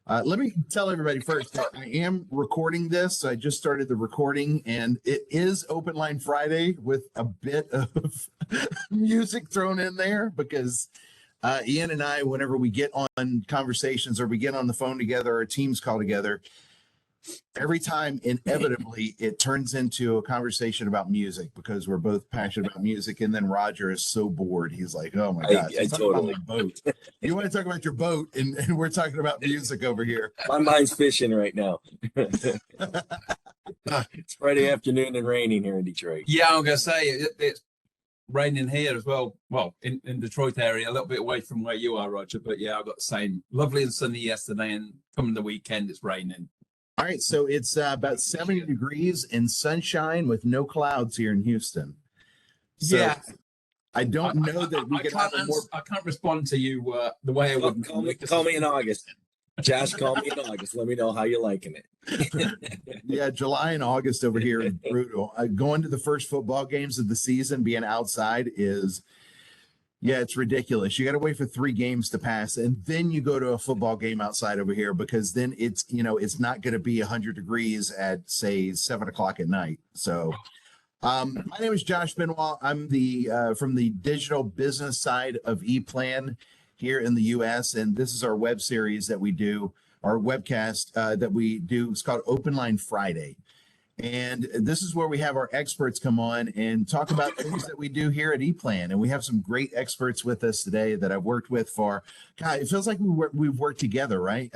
Let me tell everybody first that I am recording this. So I just started the recording, and it is Open Line Friday with a bit of music thrown in there because Ian and I, whenever we get on conversations or we get on the phone together or Teams call together, every time inevitably it turns into a conversation about music because we're both passionate about music. And then Roger is so bored. He's like, oh my gosh, I totally about my boat. You want to talk about your boat, and we're talking about music over here. My mind's fishing right now. It's Friday afternoon and raining here in Detroit. Yeah, I'm going to say it's raining here as well. Well, in Detroit area, a little bit away from where you are, Roger. But yeah, I've got the same. Lovely and sunny yesterday, and coming the weekend, it's raining. All right, so it's about 70 degrees and sunshine with no clouds here in Houston. So yeah, I don't know that we I can't respond to you the way I would. Call me in August. Josh, call me in August. Let me know how you're liking it. Yeah, July and August over here is brutal. Going to the first football games of the season, being outside is, yeah, it's ridiculous. You got to wait for 3 games to pass, and then you go to a football game outside over here because then it's not going to be 100 degrees at say 7 o'clock at night. So, my name is Josh Benoit. I'm the from the digital business side of EPLAN here in the U.S., and this is our web series that we do, our webcast that we do. It's called Open Line Friday. And this is where we have our experts come on and talk about things that we do here at EPLAN. And we have some great experts with us today that I've worked with for, God, it feels like we've worked together, right?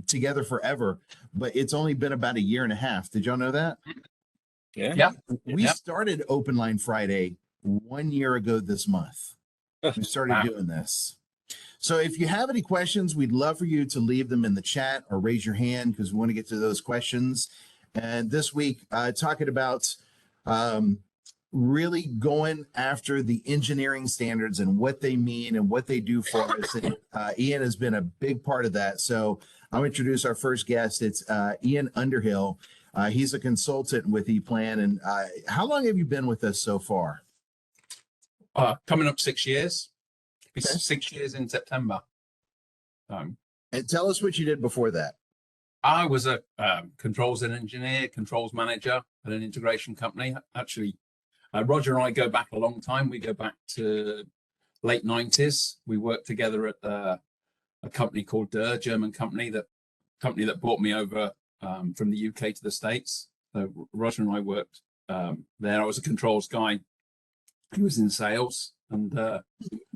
Together forever, but it's only been about 1.5 years. Did y'all know that? Yeah. We started Open Line Friday 1 year ago this month. We started doing this. So if you have any questions, we'd love for you to leave them in the chat or raise your hand because we want to get to those questions. And this week, talking about really going after the engineering standards and what they mean and what they do for us. And Ian has been a big part of that. So I'll introduce our first guest. It's Ian Underhill. He's a consultant with EPLAN. And how long have you been with us so far? Coming up 6 years. It'll be 6 years in September. And tell us what you did before that. I was a controls engineer, controls manager at an integration company. Actually, Roger and I go back a long time. We go back to late 90s. We worked together at a company called Der, German company that brought me over from the UK to the States. So Roger and I worked there. I was a controls guy. He was in sales, and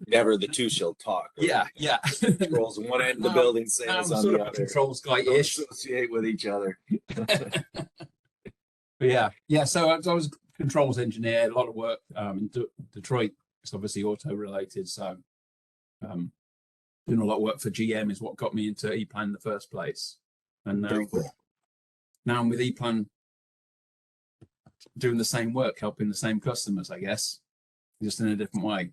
never the two shall talk. Yeah. Controls on one end of the building, sales on the other. Controls guy-ish. Associate with each other. Yeah. So I was a controls engineer. A lot of work in Detroit. It's obviously auto related. So doing a lot of work for GM is what got me into EPLAN in the first place. And now I'm with EPLAN doing the same work, helping the same customers, I guess, just in a different way.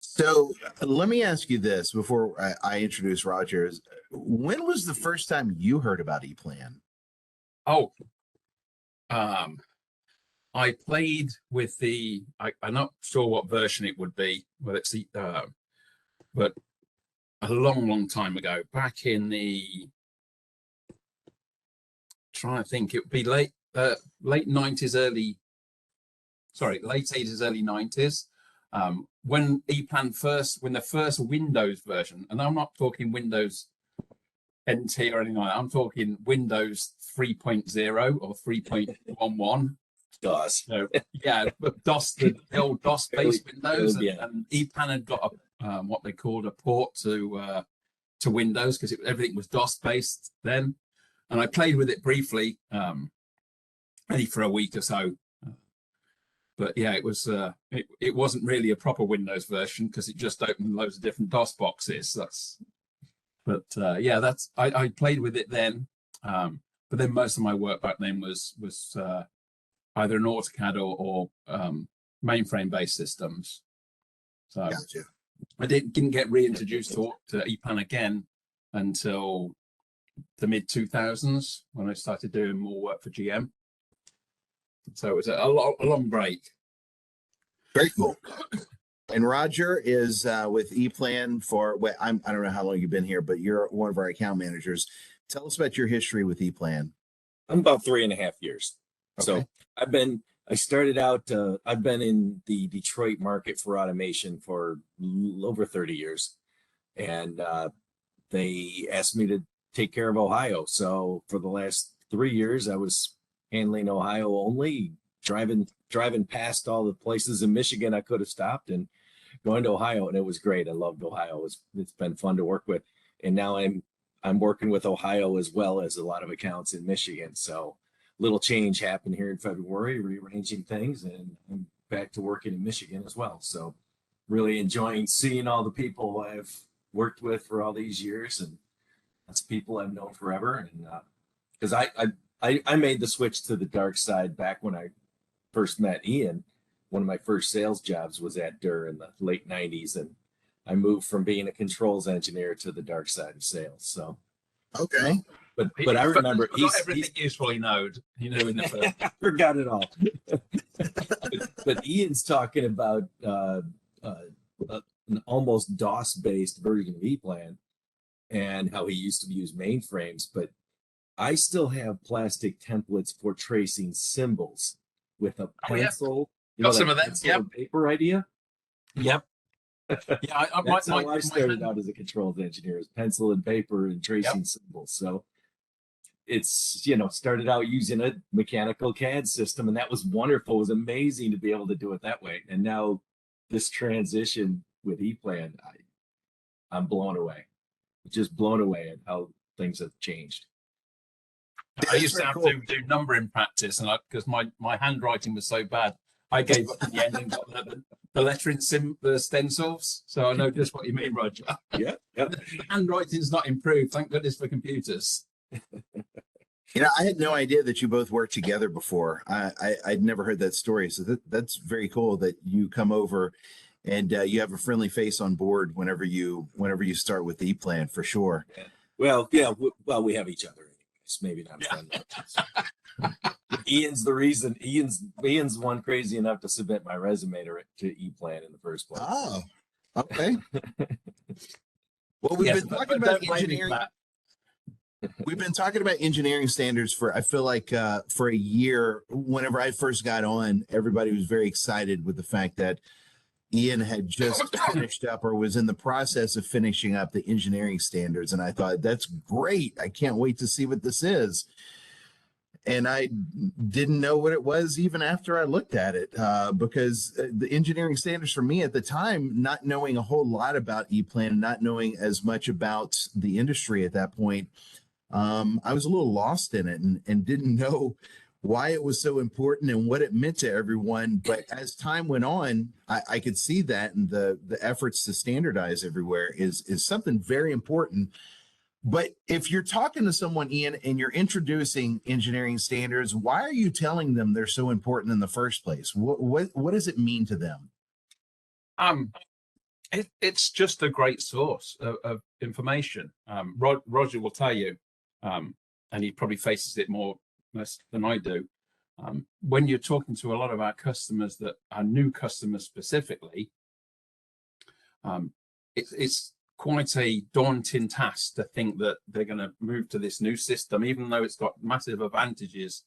So let me ask you this before I introduce Roger. When was the first time you heard about EPLAN? Oh, I played with I'm not sure what version it would be, whether it's but a long time ago, back in trying to think, it would be late 90s, late 80s, early 90s. When EPLAN when the first Windows version, and I'm not talking Windows NT or anything like that, I'm talking Windows 3.0 or 3.11. DOS. So, yeah, but the old DOS-based Windows, and EPLAN had got what they called a port to Windows because everything was DOS-based then. And I played with it briefly, only for a week or so. But yeah, it was it wasn't really a proper Windows version because it just opened loads of different DOS boxes. I played with it then. But then most of my work back then was either an AutoCAD or mainframe based systems. So gotcha. I didn't get reintroduced to EPLAN again until the mid 2000s when I started doing more work for GM. So it was a long break. Very cool. And Roger is with EPLAN for what I don't know how long you've been here, but you're one of our account managers. Tell us about your history with EPLAN. I'm about 3.5 years. Okay. So I started out, I've been in the Detroit market for automation for over 30 years. And they asked me to take care of Ohio. So for the last 3 years, I was handling Ohio only, driving past all the places in Michigan I could have stopped and going to Ohio, and it was great. I loved Ohio. It's been fun to work with. And now I'm working with Ohio as well as a lot of accounts in Michigan. So little change happened here in February, rearranging things, and I'm back to working in Michigan as well. So really enjoying seeing all the people I've worked with for all these years, and that's people I've known forever. And because I made the switch to the dark side back when I first met Ian. One of my first sales jobs was at Durr in the late 90s, and I moved from being a controls engineer to the dark side of sales. So Okay. but I remember he's everything useful he knew in the first. I forgot it all. but Ian's talking about an almost DOS-based version of EPLAN and how he used to use mainframes. But I still have plastic templates for tracing symbols with a pencil. Yeah. Got some of that. Yep. Paper idea. Yep. Yeah, that's how I started out as a controls engineer: is pencil and paper and tracing symbols. So it's started out using a mechanical CAD system, and that was wonderful. It was amazing to be able to do it that way. And now this transition with EPLAN, I'm blown away, just blown away at how things have changed. I used to have to do numbering practice, and because my handwriting was so bad, I gave up at the end and got the lettering the stencils. So I know just what you mean, Roger. Yeah. The handwriting's not improved. Thank goodness for computers. I had no idea that you both worked together before. I'd never heard that story. So that's very cool that you come over and you have a friendly face on board whenever you start with the EPLAN, for sure. Yeah. Well, yeah. Well, we have each other. Maybe not friendly. Ian's the reason. Ian's one crazy enough to submit my resume to EPLAN in the first place. Oh, okay. Well, we've been talking about engineering. We've been talking about engineering standards for, I feel like, for a year. Whenever I first got on, everybody was very excited with the fact that Ian had just finished up or was in the process of finishing up the engineering standards. And I thought, that's great. I can't wait to see what this is. And I didn't know what it was even after I looked at it, because the engineering standards for me at the time, not knowing a whole lot about EPLAN, not knowing as much about the industry at that point, I was a little lost in it and didn't know why it was so important and what it meant to everyone. But as time went on, I could see that, and the efforts to standardize everywhere is something very important. But if you're talking to someone, Ian, and you're introducing engineering standards, why are you telling them they're so important in the first place? What does it mean to them? It's just a great source of information. Roger will tell you, and he probably faces it more than I do. When you're talking to a lot of our customers that are new customers specifically, it's quite a daunting task to think that they're going to move to this new system, even though it's got massive advantages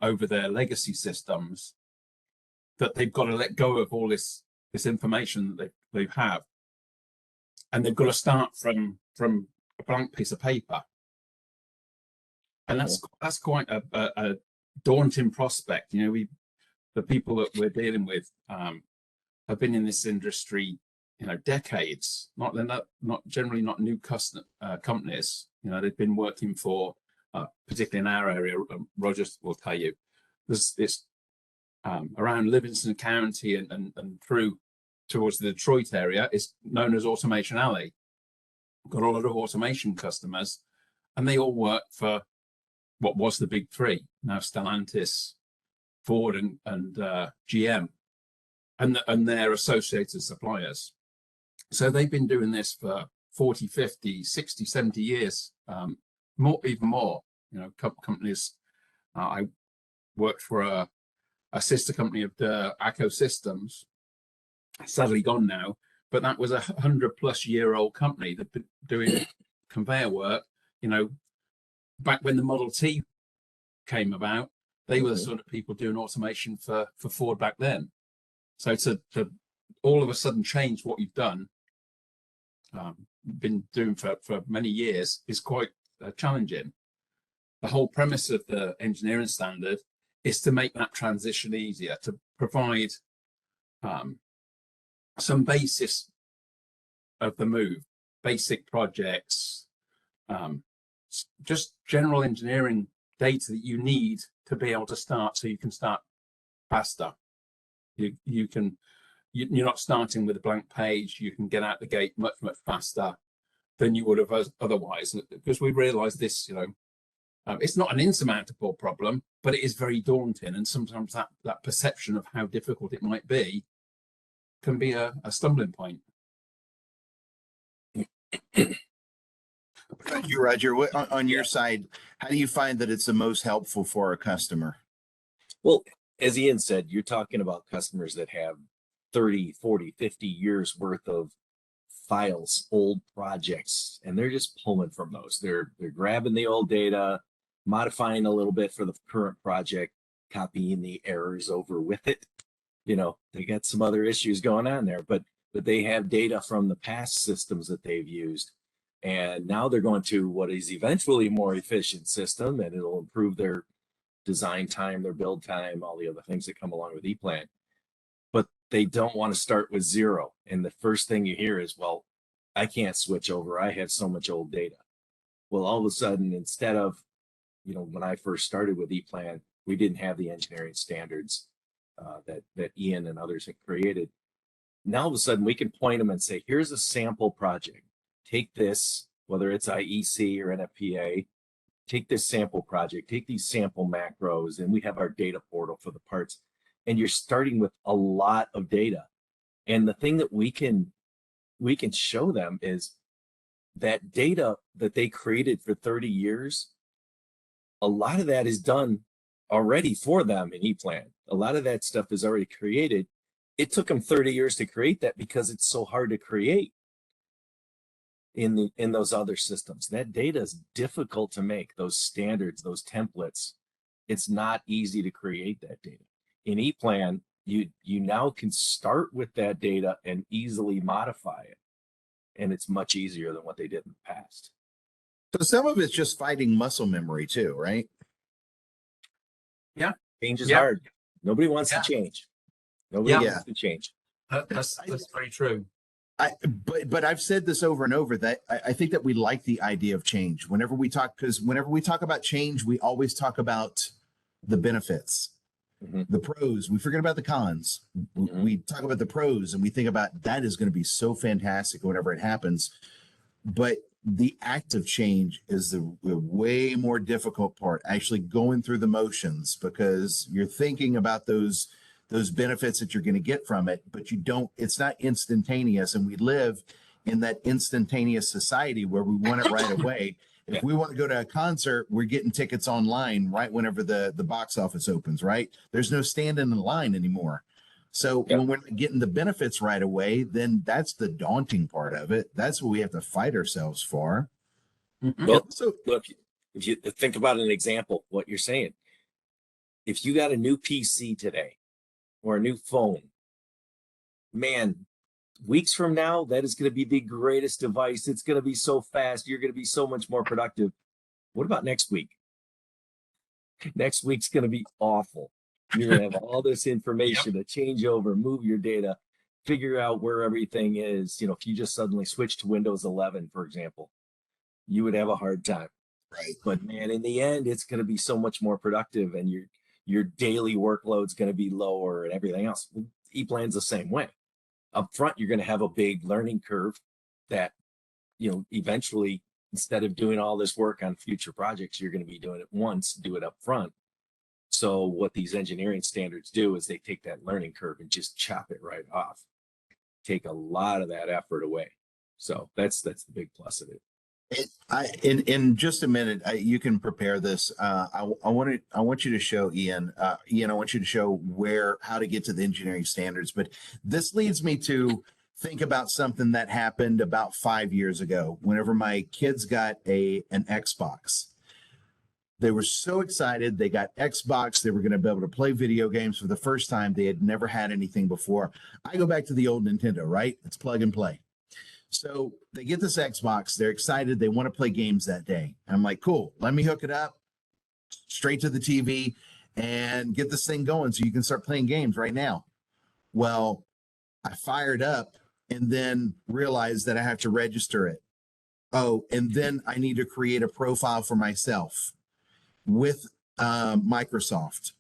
over their legacy systems, that they've got to let go of all this information that they have, and they've got to start from a blank piece of paper. And that's quite a daunting prospect. The people that we're dealing with have been in this industry, decades. They're not generally not new companies. They've been working for, particularly in our area. Roger will tell you, there's this around Livingston County and through towards the Detroit area is known as Automation Alley. Got a lot of automation customers, and they all work for what was the big three, now Stellantis, Ford, and GM, and their associated suppliers. So they've been doing this for 40, 50, 60, 70 years, even more. Companies. I worked for a sister company of the ACO Systems, sadly gone now, but that was 100+ year old company that been doing conveyor work. You know, back when the Model T came about, they were the sort of people doing automation for Ford back then. So to all of a sudden change what you've done, been doing for many years, is quite challenging. The whole premise of the engineering standard is to make that transition easier, to provide some basis of the move, basic projects, just general engineering data that you need to be able to start, so you can start faster. You're not starting with a blank page. You can get out the gate much faster than you would have otherwise, because we realize this, it's not an insurmountable problem, but it is very daunting, and sometimes that perception of how difficult it might be can be a stumbling point. Roger, on your side, how do you find that it's the most helpful for a customer? Well, as Ian said, you're talking about customers that have 30, 40, 50 years worth of files, old projects, and they're just pulling from those. They're grabbing the old data, modifying a little bit for the current project, copying the errors over with it. They got some other issues going on there, but they have data from the past systems that they've used. And now they're going to what is eventually a more efficient system, and it'll improve their design time, their build time, all the other things that come along with EPLAN. But they don't want to start with zero. And the first thing you hear is, well, I can't switch over. I have so much old data. Well, all of a sudden, instead of, when I first started with EPLAN, we didn't have the engineering standards that Ian and others had created. Now, all of a sudden, we can point them and say, here's a sample project. Take this, whether it's IEC or NFPA, take this sample project, take these sample macros, and we have our data portal for the parts. And you're starting with a lot of data. And the thing that we can show them is that data that they created for 30 years, a lot of that is done already for them in EPLAN. A lot of that stuff is already created. It took them 30 years to create that because it's so hard to create in those other systems. That data is difficult to make, those standards, those templates. It's not easy to create that data. In EPLAN, you now can start with that data and easily modify it. And it's much easier than what they did in the past. So some of it's just fighting muscle memory too, right? Yeah. Change is hard. Nobody wants to change. Nobody wants to change. That's very true. But I've said this over and over that I think that we like the idea of change. Whenever we talk about change, we always talk about the benefits, the pros. We forget about the cons. We talk about the pros, and we think about that is going to be so fantastic whenever it happens. But the act of change is the way more difficult part, actually going through the motions, because you're thinking about those benefits that you're going to get from it, but it's not instantaneous. And we live in that instantaneous society where we want it right away. If we want to go to a concert, we're getting tickets online right whenever the box office opens, right? There's no standing in line anymore. So when we're not getting the benefits right away, then that's the daunting part of it. That's what we have to fight ourselves for. Well, so look, if you think about an example, what you're saying, if you got a new PC today or a new phone, man, weeks from now, that is going to be the greatest device. It's going to be so fast. You're going to be so much more productive. What about next week? Next week's going to be awful. You're going to have all this information to change over, move your data, figure out where everything is. If you just suddenly switch to Windows 11, for example, you would have a hard time. Right. But man, in the end, it's going to be so much more productive, and your daily workload's going to be lower and everything else. EPLAN's the same way. Up front, you're going to have a big learning curve that, eventually, instead of doing all this work on future projects, you're going to be doing it once, do it up front. So what these engineering standards do is they take that learning curve and just chop it right off, take a lot of that effort away. So that's the big plus of it. In just a minute, you can prepare this. I want you to show Ian. Ian, I want you to show how to get to the engineering standards. But this leads me to think about something that happened about 5 years ago. Whenever my kids got an Xbox, they were so excited. They got Xbox. They were going to be able to play video games for the first time. They had never had anything before. I go back to the old Nintendo, right? It's plug and play. So they get this Xbox. They're excited. They want to play games that day. I'm like, cool, let me hook it up straight to the TV and get this thing going so you can start playing games right now. Well, I fired up and then realized that I have to register it. Oh, and then I need to create a profile for myself with Microsoft.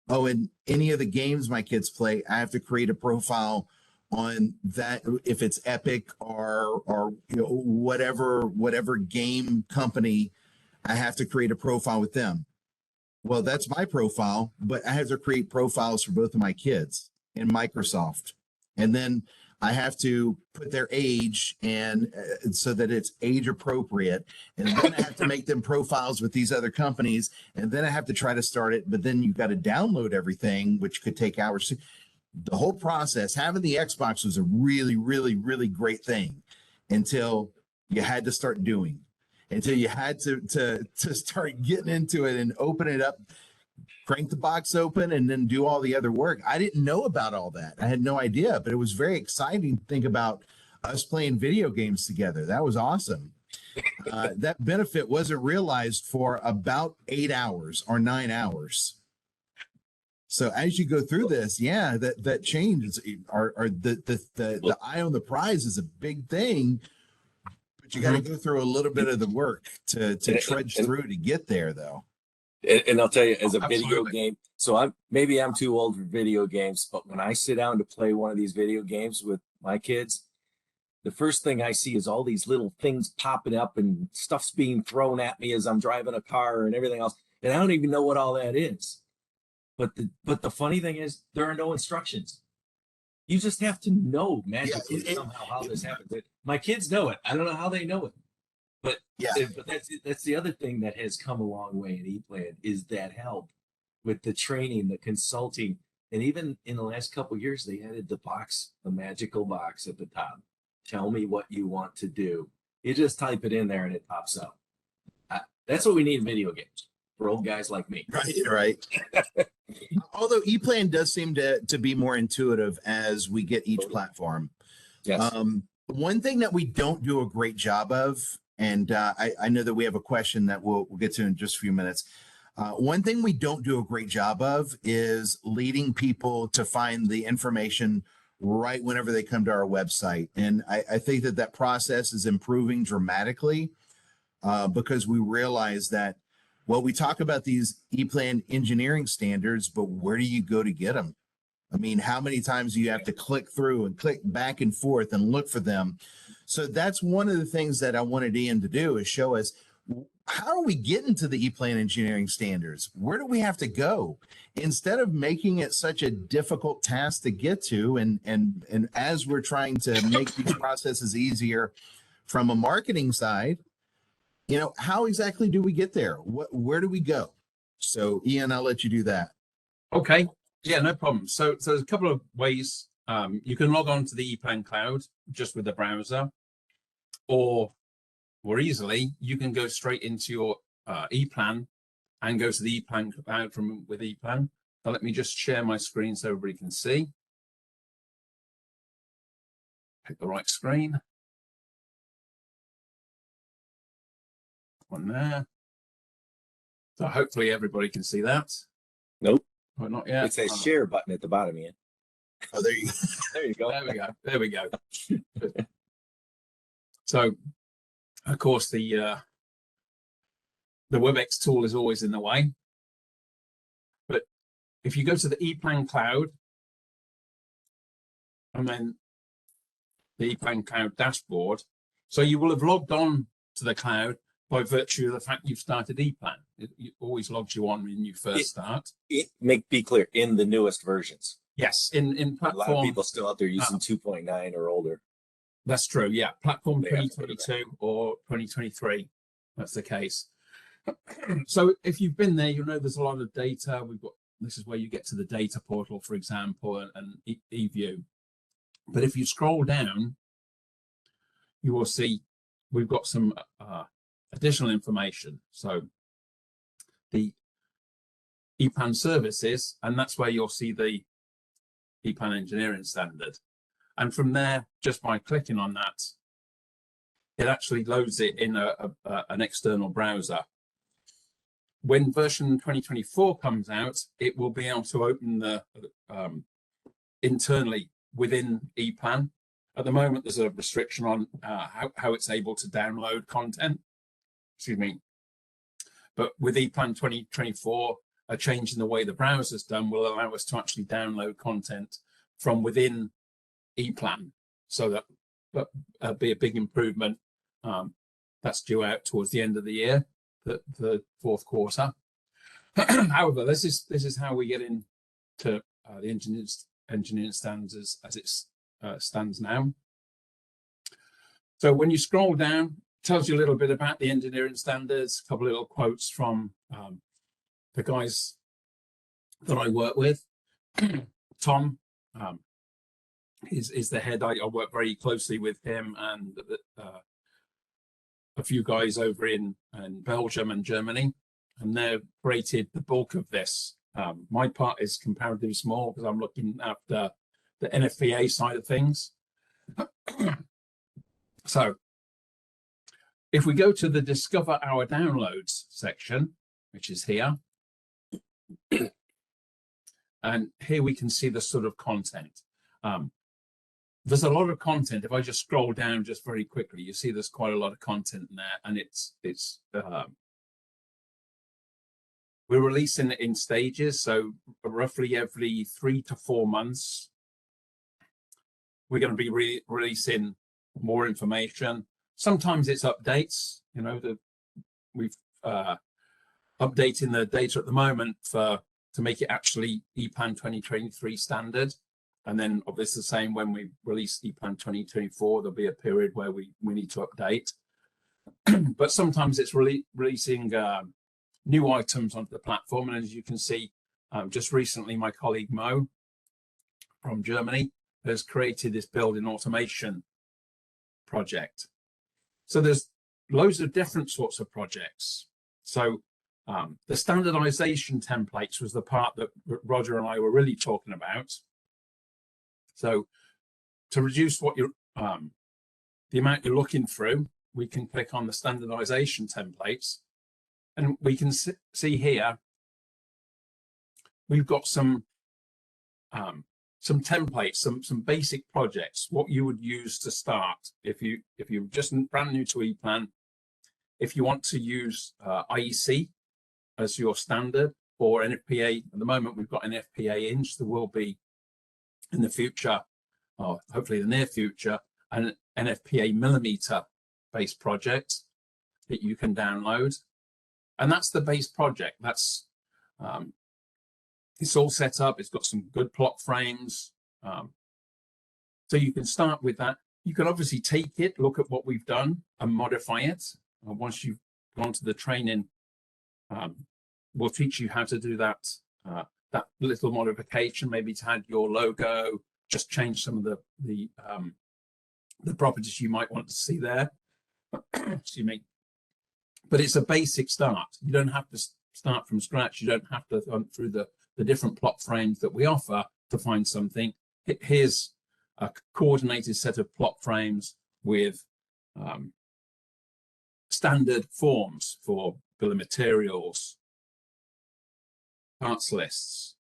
Oh, and any of the games my kids play, I have to create a profile on that, if it's Epic or whatever game company, I have to create a profile with them. Well, that's my profile, but I have to create profiles for both of my kids in Microsoft, and then I have to put their age and so that it's age appropriate, and then I have to make them profiles with these other companies, and then I have to try to start it. But then you've got to download everything, which could take hours. The whole process, having the Xbox was a really, really, really great thing until you had to start doing, until you had to start getting into it and open it up, crank the box open, and then do all the other work. I didn't know about all that. I had no idea, but it was very exciting to think about us playing video games together. That was awesome. That benefit wasn't realized for about 8 hours or 9 hours. So as you go through this, yeah, that changes. The eye on the prize is a big thing, but you got to go through a little bit of the work to trudge through to get there, though. And I'll tell you, as a video Absolutely. game, so I'm too old for video games, but when I sit down to play one of these video games with my kids, the first thing I see is all these little things popping up and stuff's being thrown at me as I'm driving a car and everything else, and I don't even know what all that is. But the funny thing is, there are no instructions. You just have to know magically somehow how this happens. My kids know it. I don't know how they know it, but but that's the other thing that has come a long way in EPLAN is that help with the training, the consulting, and even in the last couple of years, they added the magical box at the top. Tell me what you want to do. You just type it in there and it pops up. That's what we need in video games for old guys like me. Right. Although EPLAN does seem to be more intuitive as we get each platform. Yes. One thing that we don't do a great job of, and I know that we have a question that we'll get to in just a few minutes. One thing we don't do a great job of is leading people to find the information right whenever they come to our website. And I think that process is improving dramatically because we realize that, well, we talk about these EPLAN engineering standards, but where do you go to get them? I mean, how many times do you have to click through and click back and forth and look for them? So that's one of the things that I wanted Ian to do, is show us, how are we getting to the EPLAN engineering standards? Where do we have to go? Instead of making it such a difficult task to get to, and as we're trying to make these processes easier from a marketing side, how exactly do we get there? Where do we go? So Ian, I'll let you do that. Okay. Yeah, no problem. So there's a couple of ways. You can log on to the EPLAN cloud just with the browser, or more easily, you can go straight into your EPLAN and go to the EPLAN cloud with EPLAN. Now let me just share my screen so everybody can see. Pick the right screen. One there. So hopefully everybody can see that. Nope. But not yet. It says share button at the bottom, Ian. Oh, there you go. There you go. There we go. There we go. So, of course, the WebEx tool is always in the way. But if you go to the EPLAN cloud, and then the EPLAN cloud dashboard, so you will have logged on to the cloud by virtue of the fact you've started EPLAN. It always logs you on when you first start. Be clear, in the newest versions. Yes, in platform. A lot of people still out there using 2.9 or older. That's true. Yeah. Platform Yeah. 2022 or 2023. That's the case. So if you've been there, you know there's a lot of data. This is where you get to the data portal, for example, and eView. But if you scroll down, you will see we've got some additional information. So the EPLAN services, and that's where you'll see the EPLAN engineering standard. And from there, just by clicking on that, it actually loads it in an external browser. When version 2024 comes out, it will be able to open the internally within EPLAN. At the moment, there's a restriction on how it's able to download content. Excuse me. But with EPLAN 2024, a change in the way the browser's done will allow us to actually download content from within EPLAN. So that'll be a big improvement. That's due out towards the end of the year, the fourth quarter. However, this is how we get into the engineering standards as it stands now. So when you scroll down, it tells you a little bit about the engineering standards, a couple of little quotes from the guys that I work with. Tom is the head. I work very closely with him and a few guys over in Belgium and Germany, and they've created the bulk of this. My part is comparatively small because I'm looking after the NFPA side of things. So if we go to the Discover Our Downloads section, which is here, and here we can see the sort of content. There's a lot of content. If I just scroll down just very quickly, you see there's quite a lot of content in there, and we're releasing it in stages. So roughly every 3 to 4 months, we're going to be releasing more information. Sometimes it's updates. You know, we've updating the data at the moment to make it actually EPLAN 2023 standard. And then obviously the same when we release EPLAN 2024, there'll be a period where we need to update. But sometimes it's releasing new items onto the platform. And as you can see, just recently, my colleague Mo from Germany has created this building automation project. So there's loads of different sorts of projects. So the standardization templates was the part that Roger and I were really talking about. So to reduce what you're, the amount you're looking through, we can click on the standardization templates, and we can see here we've got some templates, some basic projects, what you would use to start if you're just brand new to EPLAN. If you want to use IEC as your standard or NFPA, at the moment we've got an NFPA inch. There will be in the future, or hopefully the near future, an NFPA millimeter based project that you can download. And that's the base project. That's it's all set up. It's got some good plot frames. So you can start with that. You can obviously take it, look at what we've done and modify it. Once you've gone to the training, we'll teach you how to do that, that little modification, maybe to add your logo, just change some of the properties you might want to see there. Excuse me. But it's a basic start. You don't have to start from scratch. You don't have to run through the different plot frames that we offer to find something. Here's a coordinated set of plot frames with standard forms for bill of materials, parts lists,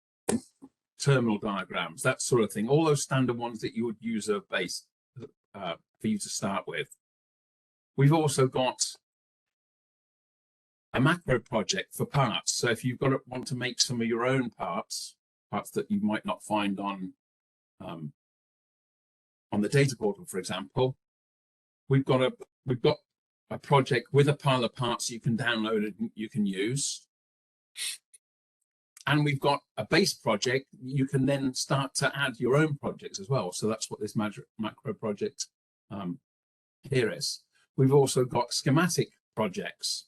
terminal diagrams, that sort of thing. All those standard ones that you would use a base for you to start with. We've also got a macro project for parts. So if you've want to make some of your own parts that you might not find on the data portal, for example, we've got a project with a pile of parts you can download and you can use. And we've got a base project. You can then start to add your own projects as well. So that's what this macro project hear us. We've also got schematic projects.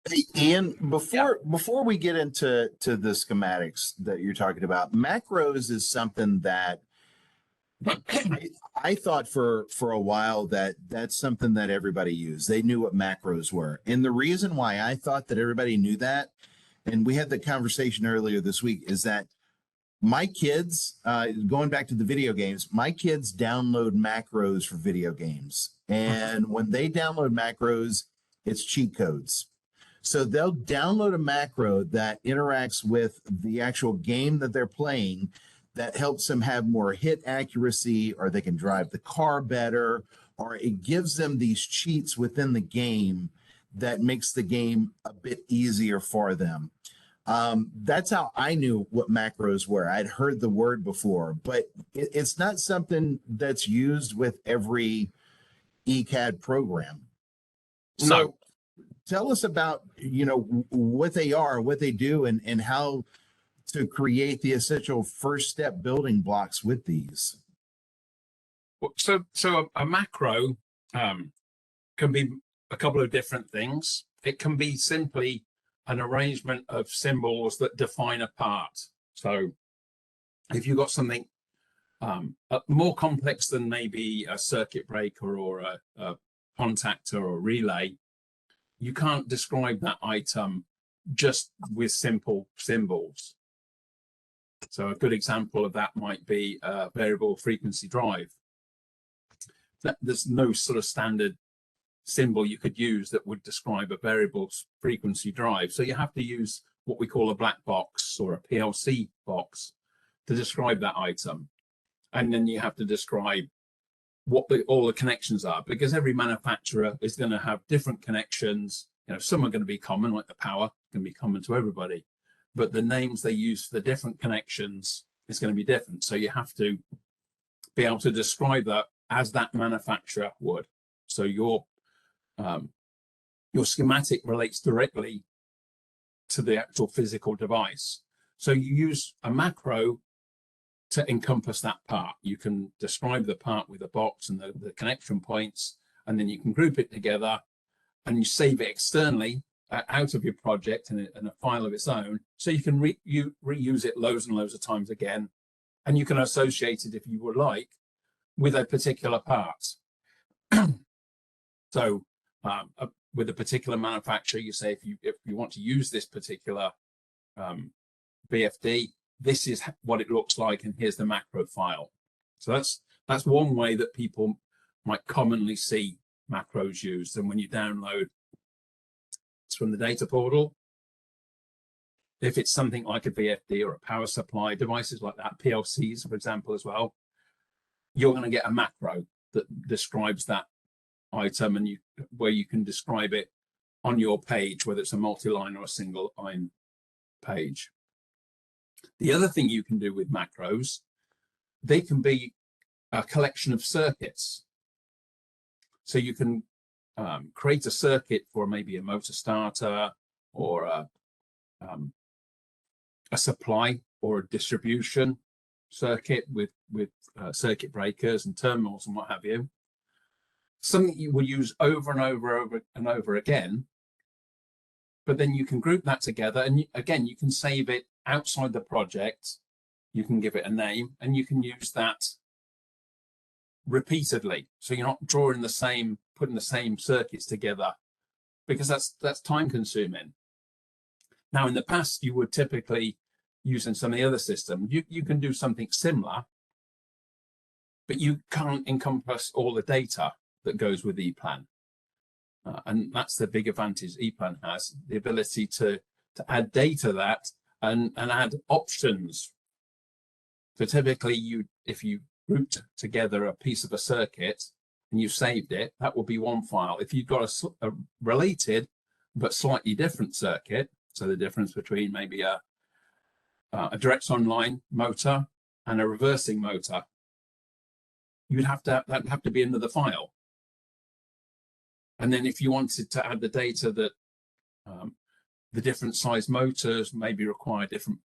Hey, Ian, before we get into the schematics that you're talking about, macros is something that I thought for a while that that's something that everybody used. They knew what macros were. And the reason why I thought that everybody knew that, and we had the conversation earlier this week, is that my kids, going back to the video games, my kids download macros for video games. And when they download macros, it's cheat codes. So they'll download a macro that interacts with the actual game that they're playing that helps them have more hit accuracy, or they can drive the car better, or it gives them these cheats within the game that makes the game a bit easier for them. That's how I knew what macros were. I'd heard the word before, but it's not something that's used with every ECAD program. So No. Tell us about, what they are, what they do, and how to create the essential first step building blocks with these. So a macro can be a couple of different things. It can be simply an arrangement of symbols that define a part. So if you've got something more complex than maybe a circuit breaker or a contactor or relay, you can't describe that item just with simple symbols. So a good example of that might be a variable frequency drive. There's no sort of standard symbol you could use that would describe a variable frequency drive. So you have to use what we call a black box or a PLC box to describe that item. And then you have to describe what all the connections are, because every manufacturer is going to have different connections. Some are going to be common, like the power can be common to everybody, but the names they use for the different connections is going to be different. So you have to be able to describe that as that manufacturer would. So your schematic relates directly to the actual physical device. So you use a macro to encompass that part. You can describe the part with a box and the connection points, and then you can group it together and you save it externally out of your project in a file of its own. So you can reuse it loads and loads of times again, and you can associate it, if you would like, with a particular part. So with a particular manufacturer, you say, if you want to use this particular BFD, this is what it looks like, and here's the macro file. So that's one way that people might commonly see macros used. And when you download, it's from the data portal. If it's something like a VFD or a power supply, devices like that, PLCs, for example, as well, you're going to get a macro that describes that item, and where you can describe it on your page, whether it's a multi-line or a single line page. The other thing you can do with macros, they can be a collection of circuits. So you can create a circuit for maybe a motor starter or a supply or a distribution circuit with circuit breakers and terminals and what have you. Something you will use over and over again, but then you can group that together, and again, you can save it outside the project. You can give it a name, and you can use that repeatedly. So you're not putting the same circuits together, because that's time consuming. Now, in the past, you would typically use in some of the other systems, you can do something similar, but you can't encompass all the data that goes with EPLAN. And that's the big advantage EPLAN has, the ability to add data that and add options. So typically, if you grouped together a piece of a circuit and you saved it, that will be one file. If you've got a related but slightly different circuit, so the difference between maybe a direct online motor and a reversing motor, that'd have to be another file. And then if you wanted to add the data that the different size motors maybe require different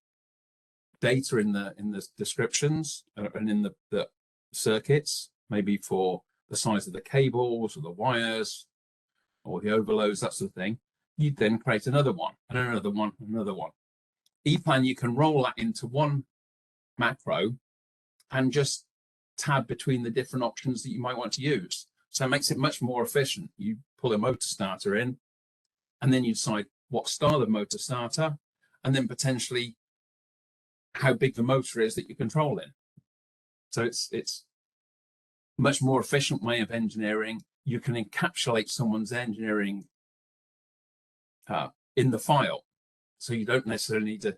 data in the descriptions and in the circuits, maybe for the size of the cables or the wires or the overloads, that sort of thing, you'd then create another one and another one, and another one. EPLAN, you can roll that into one macro and just tab between the different options that you might want to use. So it makes it much more efficient. You pull a motor starter in, and then you decide what style of motor starter, and then potentially how big the motor is that you're controlling. So it's much more efficient way of engineering. You can encapsulate someone's engineering in the file, so you don't necessarily need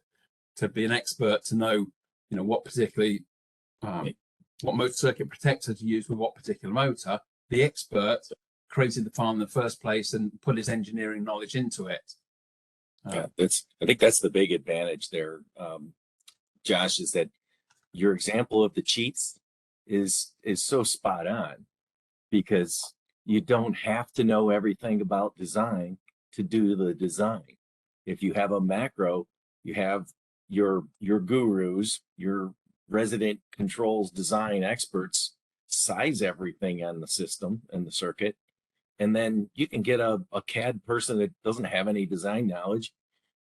to be an expert to know, what particularly what motor circuit protector to use with what particular motor. The expert created the file in the first place and put his engineering knowledge into it. I think that's the big advantage there, Josh, is that your example of the cheats is so spot on, because you don't have to know everything about design to do the design. If you have a macro, you have your gurus, your resident controls design experts size everything on the system and the circuit, and then you can get a CAD person that doesn't have any design knowledge,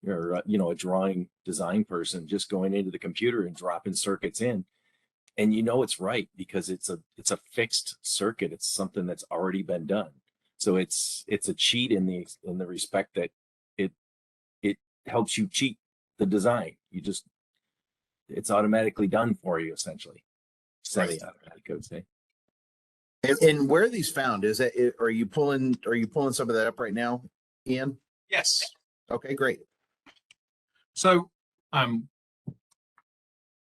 or a drawing design person just going into the computer and dropping circuits in, and it's right, because it's a fixed circuit. It's something that's already been done. So it's a cheat in the respect that it helps you cheat the design. It's automatically done for you, essentially. Semi-automatic, I would say. And where are these found? Are you pulling some of that up right now, Ian? Yes. Okay, great. So what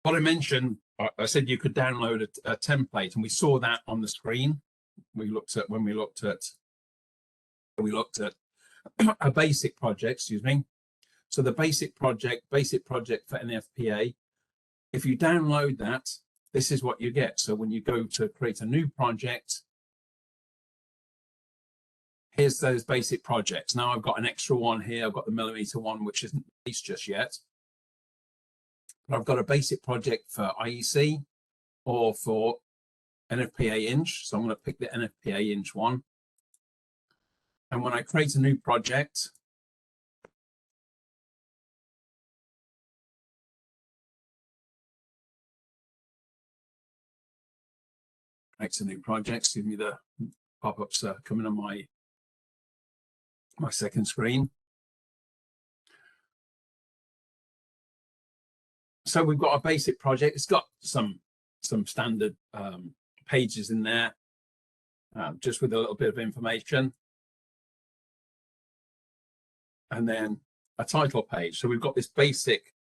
I mentioned, I said you could download a template, and we saw that on the screen. We looked at a basic project, excuse me. So the basic project for NFPA, if you download that, this is what you get. So when you go to create a new project, here's those basic projects. Now I've got an extra one here. I've got the millimeter one, which isn't released just yet. But I've got a basic project for IEC or for NFPA inch. So I'm going to pick the NFPA inch one. And when I create a new project, excuse me, the pop-ups are coming on my second screen. So we've got a basic project. It's got some standard pages in there, just with a little bit of information. And then a title page. So we've got this basic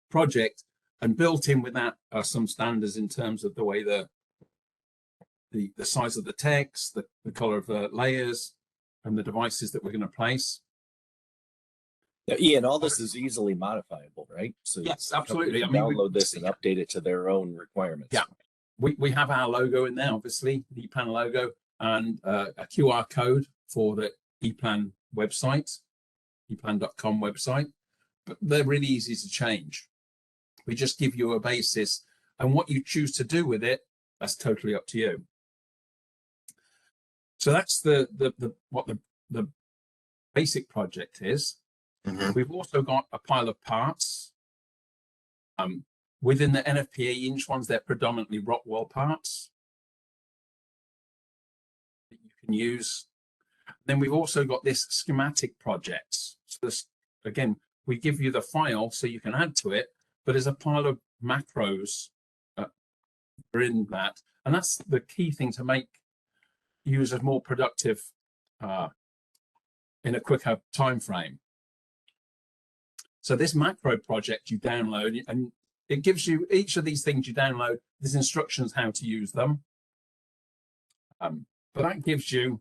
project, and built in with that are some standards in terms of the way the size of the text, the color of the layers, and the devices that we're going to place. Now, Ian, all this is easily modifiable, right? So yes, absolutely. I mean, download this and update it to their own requirements. Yeah, we have our logo in there, obviously, the EPLAN logo, and a QR code for the EPLAN website, eplan.com website, but they're really easy to change. We just give you a basis, and what you choose to do with it, that's totally up to you. So that's what the basic project is. Mm-hmm. We've also got a pile of parts. Within the NFPA inch ones, they're predominantly Rockwell parts that you can use. Then we've also got this schematic projects. So this, again, we give you the file so you can add to it, but there's a pile of macros in that. And that's the key thing to make users more productive in a quicker time frame. So this macro project you download, and it gives you each of these things you download, there's instructions how to use them. But that gives you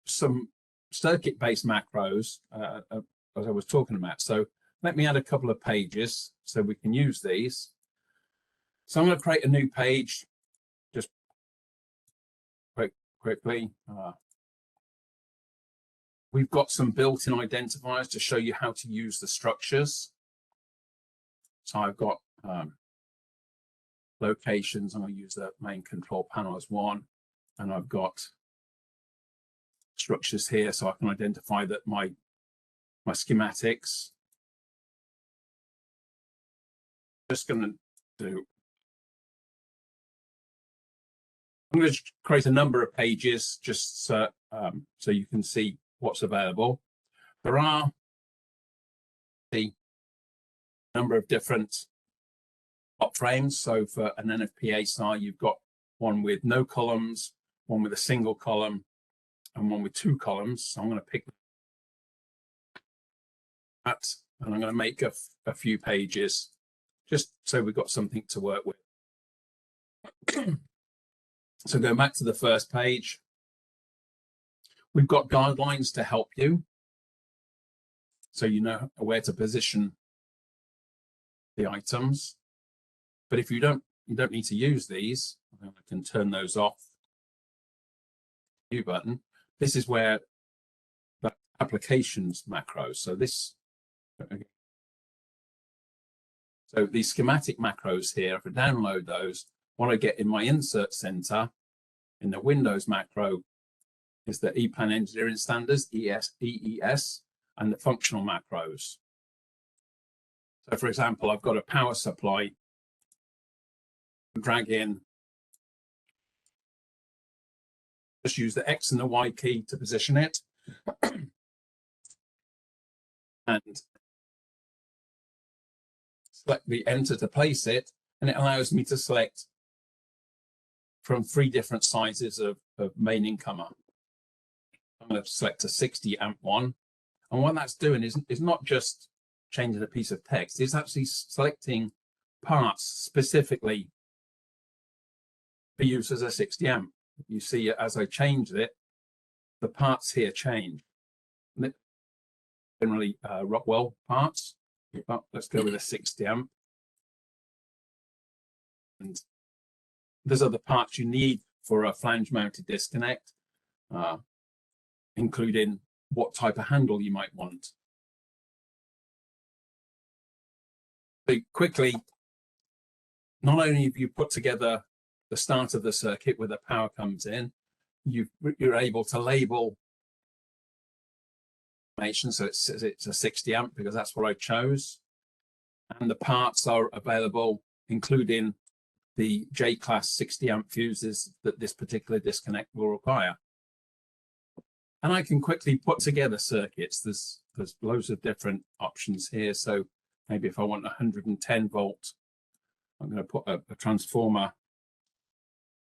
some circuit-based macros, as I was talking about. So let me add a couple of pages so we can use these. So I'm going to create a new page, just quickly. We've got some built-in identifiers to show you how to use the structures. So I've got locations. I'm going to use the main control panel as one, and I've got structures here, so I can identify that my schematics. Just going to do. I'm going to create a number of pages just so you can see what's available. There are the number of different plot frames. So for an NFPA style, you've got one with no columns, one with a single column, and one with two columns. So I'm going to pick that, and I'm going to make a few pages just so we've got something to work with. So going back to the first page, we've got guidelines to help you, so you know where to position the items. But if you don't need to use these, I can turn those off. View button. This is where the applications macros. So these schematic macros here, if I download those, what I get in my insert center in the Windows macro is the EPLAN engineering standards, EES, and the functional macros. So for example, I've got a power supply, drag in, just use the X and the Y key to position it. And select the enter to place it, and it allows me to select from 3 different sizes of main incomer. I'm going to select a 60 amp one, and what that's doing is not just changing a piece of text, it's actually selecting parts specifically for use as a 60 amp. You see, as I change it, the parts here change. Generally Rockwell parts, but let's go with a 60 amp. And there's other parts you need for a flange mounted disconnect, including what type of handle you might want. So quickly, not only have you put together the start of the circuit where the power comes in, you're able to label information. So it's a 60 amp because that's what I chose. And the parts are available, including the J-class 60 amp fuses that this particular disconnect will require. And I can quickly put together circuits. There's loads of different options here. So maybe if I want 110 volt, I'm going to put a transformer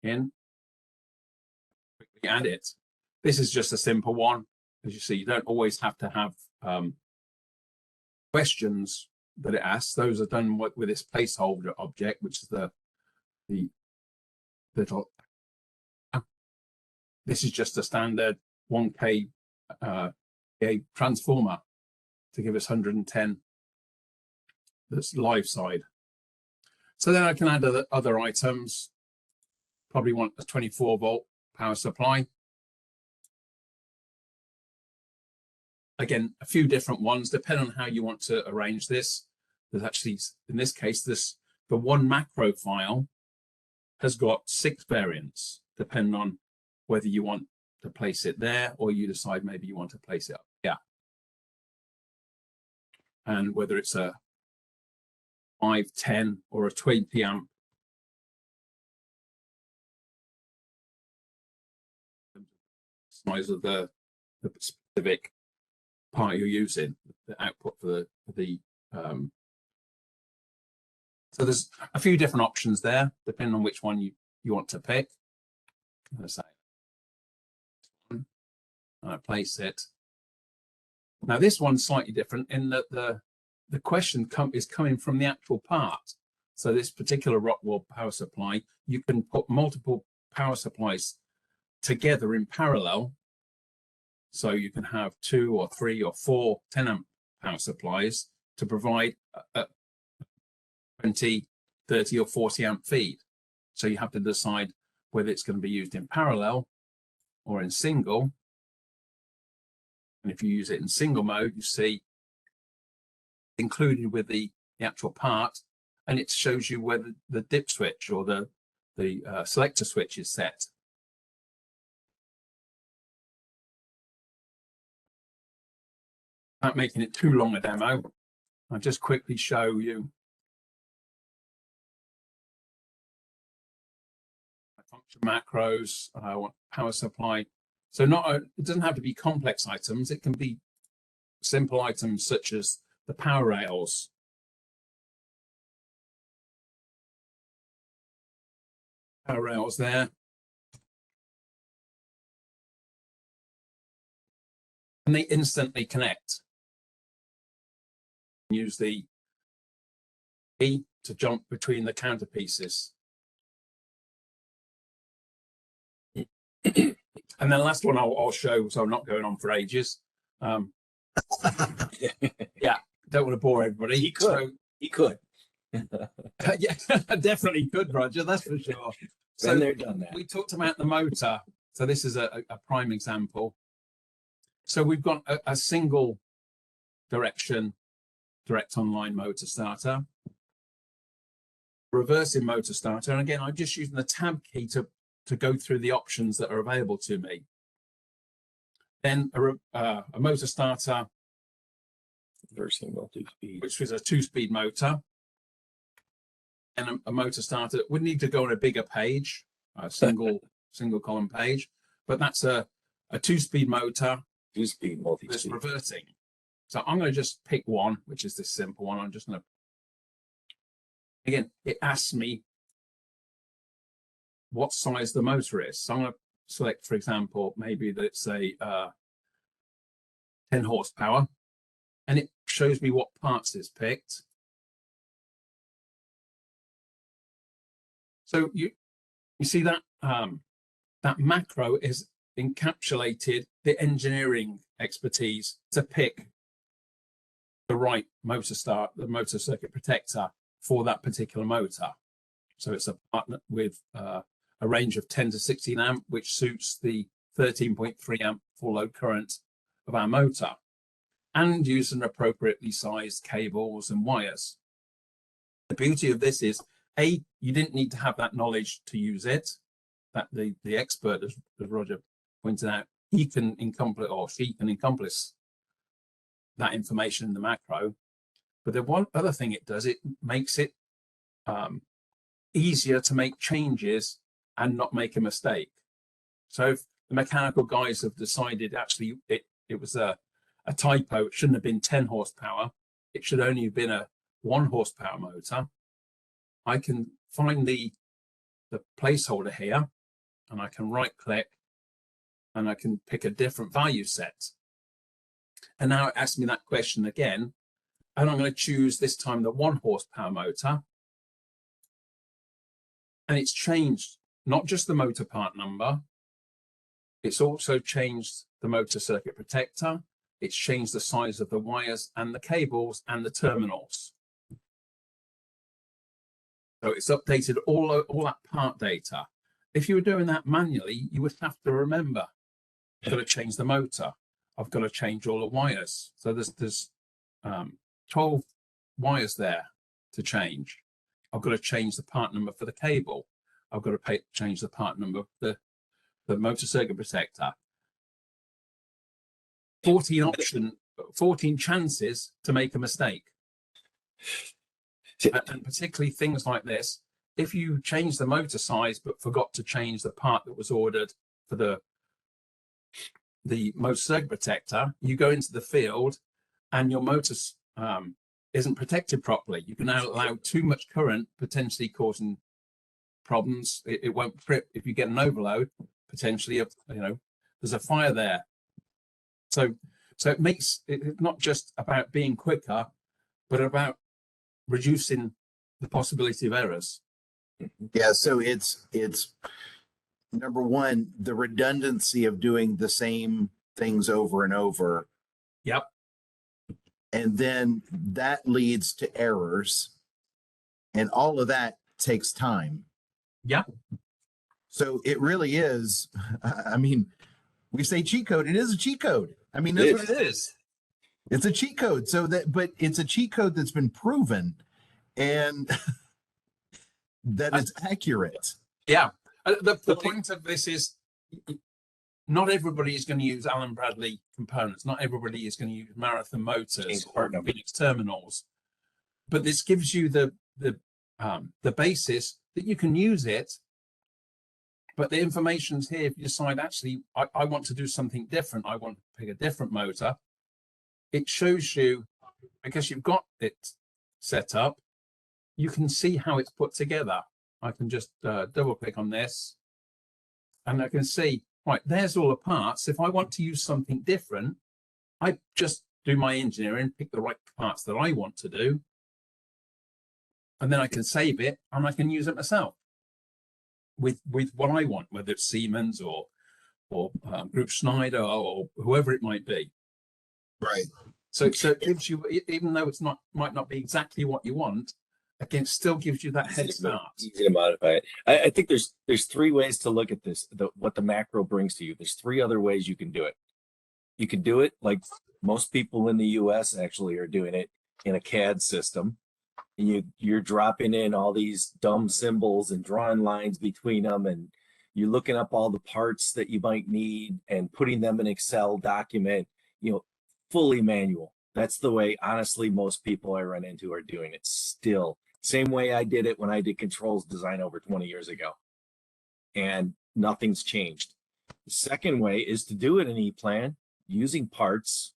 in, quickly add it. This is just a simple one. As you see, you don't always have to have questions that it asks. Those are done with this placeholder object, which is the little. This is just a standard 1K a transformer to give us 110. That's live side. So then I can add other items. Probably want a 24 volt power supply. Again, a few different ones, depending on how you want to arrange this. There's actually, in this case, the one macro file has got 6 variants, depending on whether you want to place it there or you decide maybe you want to place it up here. And whether it's a 5, 10, or a 20 amp. Size of the specific part you're using, the output for the so there's a few different options there, depending on which one you want to pick. Let's say, and I place it. Now this one's slightly different in that the question is coming from the actual part. So this particular Rockwell power supply, you can put multiple power supplies together in parallel. So you can have 2 or 3 or 4 10 amp power supplies to provide a 20, 30 or 40 amp feed. So you have to decide whether it's going to be used in parallel or in single. And if you use it in single mode, you see included with the actual part and it shows you where the dip switch or the selector switch is set. Without making it too long a demo, I'll just quickly show you my function macros. I want power supply. So it doesn't have to be complex items. It can be simple items such as the power rails. Power rails there. And they instantly connect. Use the E to jump between the counter pieces. And then the last one I'll show, so I'm not going on for ages. Yeah, don't want to bore everybody. He could. He could. Yeah, definitely could, Roger. That's for sure. So they're done that. We talked about the motor. So this is a prime example. So we've got a single direction direct online motor starter, reversing motor starter, and again I'm just using the tab key to go through the options that are available to me. Then a motor starter, reversing multi-speed, which was a 2-speed motor, and a motor starter that would need to go on a bigger page, a single column page, but that's a 2-speed motor, 2-speed multi-speed, that's reversing. So I'm going to just pick one, which is this simple one. I'm just going to, again, it asks me what size the motor is. So I'm going to select, for example, maybe that's a 10 horsepower, and it shows me what parts it's picked. So you see that that macro is encapsulated the engineering expertise to pick the right the motor circuit protector for that particular motor. So it's a partner with a range of 10 to 16 amp, which suits the 13.3 amp full load current of our motor, and use an appropriately sized cables and wires. The beauty of this is, A, you didn't need to have that knowledge to use it. That the expert, as Roger pointed out, he can encompass, or she can encompass that information in the macro. But the one other thing it does, it makes it easier to make changes and not make a mistake. So if the mechanical guys have decided actually it was a typo, it shouldn't have been 10 horsepower, it should only have been a 1 horsepower motor, I can find the placeholder here, and I can right click and I can pick a different value set. And now it asks me that question again, and I'm going to choose this time the 1 horsepower motor. And it's changed not just the motor part number, it's also changed the motor circuit protector, it's changed the size of the wires and the cables and the terminals. So it's updated all that part data. If you were doing that manually, you would have to remember, I've got to change the motor, I've got to change all the wires. So there's 12 wires there to change. I've got to change the part number for the cable. I've got to change the part number of the motor circuit protector. 14 chances to make a mistake. And particularly things like this, if you change the motor size but forgot to change the part that was ordered for the motor circuit protector, you go into the field and your motor isn't protected properly. You can now allow too much current, potentially causing problems. It won't trip if you get an overload. Potentially, there's a fire there. So it makes it not just about being quicker, but about reducing the possibility of errors. Yeah, so it's number one, the redundancy of doing the same things over and over. Yep. And then that leads to errors, and all of that takes time. Yep. So it really is, I mean, we say cheat code, it is a cheat code. I mean, that's what it is. It's a cheat code. But it's a cheat code that's been proven. and that it's accurate. Yeah. The point of this is not everybody is going to use Allen Bradley components. Not everybody is going to use Marathon Motors or Phoenix Terminals. But this gives you the basis that you can use it. But the information's here if you decide, actually, I want to do something different. I want to pick a different motor. It shows you, because you've got it set up, you can see how it's put together. I can just double click on this and I can see, right, there's all the parts. If I want to use something different, I just do my engineering, pick the right parts that I want to do, and then I can save it and I can use it myself with what I want, whether it's Siemens or Group Schneider or whoever it might be. Right. So it gives you, even though might not be exactly what you want, again, still gives you that head start. Easy to modify it. I think there's three ways to look at this. What the macro brings to you. There's three other ways you can do it. You can do it like most people in the U.S. actually are doing it in a CAD system. And you're dropping in all these dumb symbols and drawing lines between them, and you're looking up all the parts that you might need and putting them in Excel document. Fully manual. That's the way, honestly, most people I run into are doing it still. Same way I did it when I did controls design over 20 years ago. And nothing's changed. The second way is to do it in EPLAN using parts.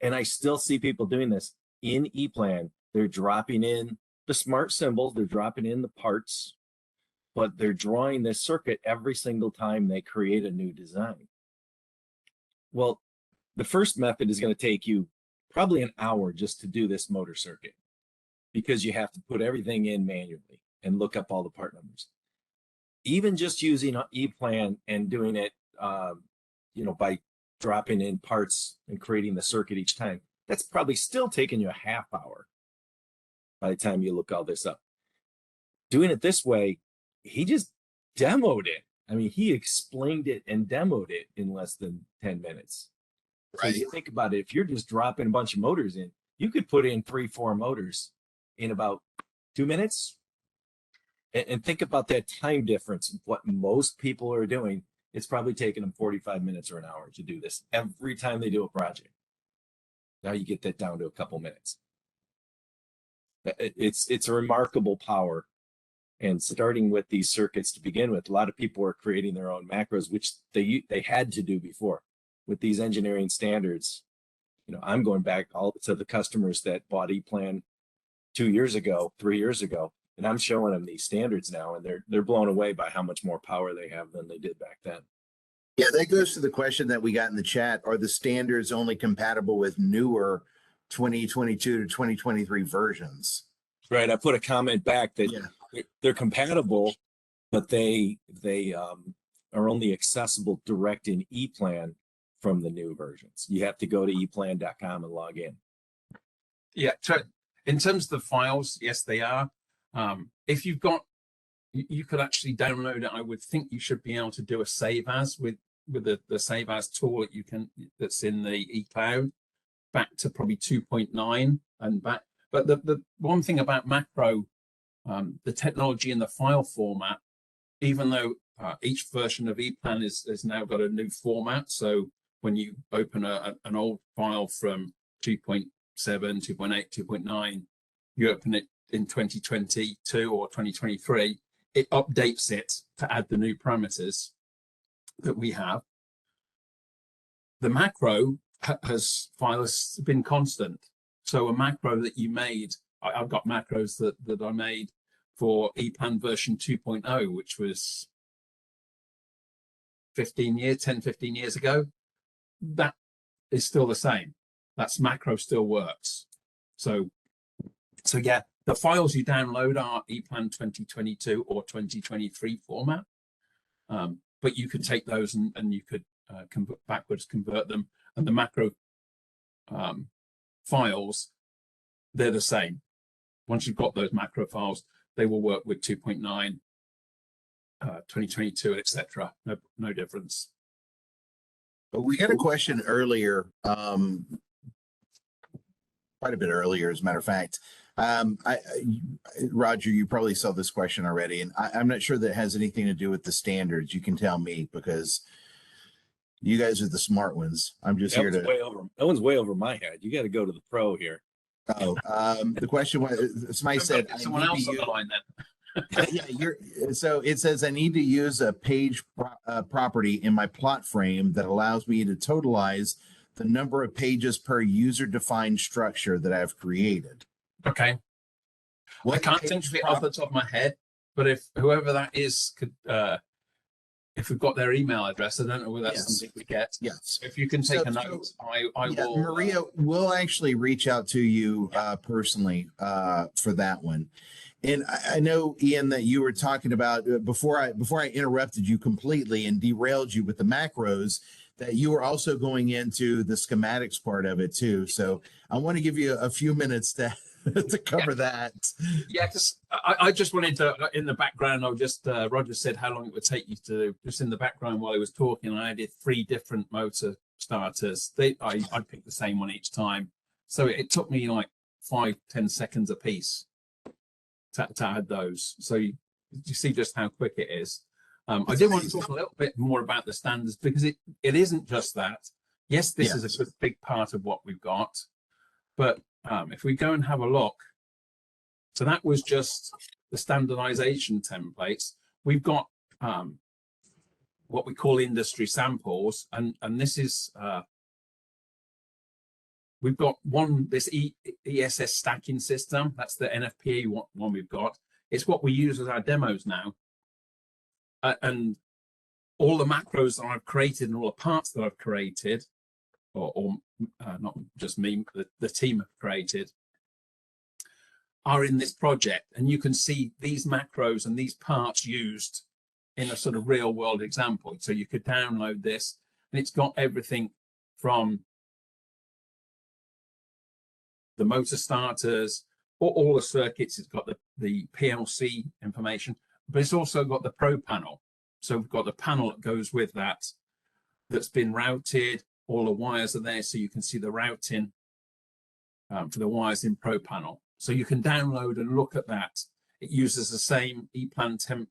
And I still see people doing this in EPLAN. They're dropping in the smart symbols, they're dropping in the parts, but they're drawing this circuit every single time they create a new design. Well, the first method is going to take you probably an hour just to do this motor circuit, because you have to put everything in manually and look up all the part numbers. Even just using EPLAN and doing it, by dropping in parts and creating the circuit each time, that's probably still taking you a half hour by the time you look all this up. Doing it this way, he just demoed it. I mean, he explained it and demoed it in less than 10 minutes. Right. So you think about it, if you're just dropping a bunch of motors in, you could put in 3-4 motors in about 2 minutes. And think about that time difference of what most people are doing. It's probably taking them 45 minutes or an hour to do this every time they do a project. Now you get that down to a couple minutes. It's a remarkable power. And starting with these circuits to begin with, a lot of people are creating their own macros, which they had to do before. With these engineering standards, I'm going back all to the customers that bought EPLAN 2 years ago, 3 years ago, and I'm showing them these standards now, and they're blown away by how much more power they have than they did back then. Yeah, that goes to the question that we got in the chat. Are the standards only compatible with newer 2022 to 2023 versions? Right. I put a comment back that they're compatible, but they are only accessible direct in EPLAN from the new versions. You have to go to eplan.com and log in. Yeah, in terms of the files, yes, they are. If you've got, you could actually download it. I would think you should be able to do a save as with the save as tool that's in the eCloud back to probably 2.9 and back. But the one thing about macro, the technology in the file format, even though each version of EPLAN has now got a new format, so when you open an old file from 2.7, 2.8, 2.9, you open it in 2022 or 2023, it updates it to add the new parameters that we have. The macro file has been constant. So a macro that you made, I've got macros that I made for EPLAN version 2.0, which was 10, 15 years ago. That is still the same. That's macro still works. So yeah, the files you download are EPLAN 2022 or 2023 format. But you could take those and you could backwards convert them. And the macro files, they're the same. Once you've got those macro files, they will work with 2.9, 2022, etc. No difference. But we had a question earlier, quite a bit earlier, as a matter of fact, Roger, you probably saw this question already, and I'm not sure that has anything to do with the standards. You can tell me because you guys are the smart ones. I'm just here to. That one's way over my head. You got to go to the pro here. Oh, the question was, somebody said, someone else on the line then. yeah, so it says I need to use a page property in my plot frame that allows me to totalize the number of pages per user-defined structure that I've created. Okay. I can't think of it off the top of my head, but if whoever that is could, if we've got their email address, I don't know whether that's something we get. Yes. If you can take a note, I will. Maria will actually reach out to you personally for that one. And I know, Ian, that you were talking about before I interrupted you completely and derailed you with the macros, that you were also going into the schematics part of it too. So I want to give you a few minutes to cover that. Yeah, because I just wanted to, in the background, I just, Roger said how long it would take you to, just in the background while he was talking, I did 3 different motor starters. I picked the same one each time. So it took me like 5-10 seconds a piece to add those. So you see just how quick it is. I did want to talk a little bit more about the standards because it isn't just that. Yes, this is a big part of what we've got, but if we go and have a look, so that was just the standardization templates. We've got what we call industry samples, and this is we've got this ESS stacking system. That's the NFPA one we've got. It's what we use as our demos now. And all the macros that I've created and all the parts that I've created, or not just me, the team have created, are in this project. And you can see these macros and these parts used in a sort of real world example. So you could download this, and it's got everything from the motor starters, or all the circuits. It's got the PLC information, but it's also got the Pro panel. So we've got the panel that goes with that, that's been routed. All the wires are there, so you can see the routing for the wires in Pro panel. So you can download and look at that. It uses the same EPLAN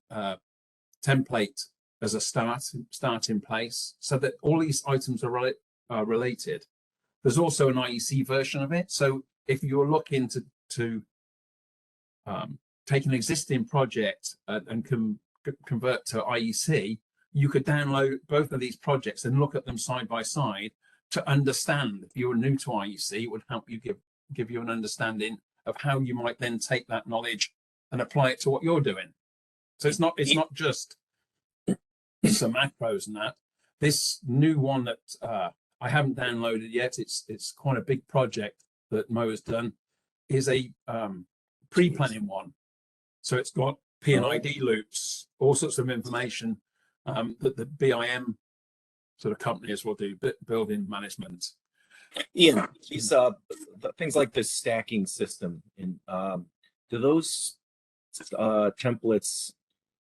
template as a starting place, so that all these items are related. There's also an IEC version of it. So if you're looking to take an existing project and convert to IEC, you could download both of these projects and look at them side by side to understand. If you were new to IEC, it would help you give you an understanding of how you might then take that knowledge and apply it to what you're doing. So it's not just some macros and that. This new one that I haven't downloaded yet, it's quite a big project that Mo has done, is a pre-planning one. So it's got P&ID loops, all sorts of information that the BIM sort of companies will do, building management. Ian, these things like this stacking system, and do those templates,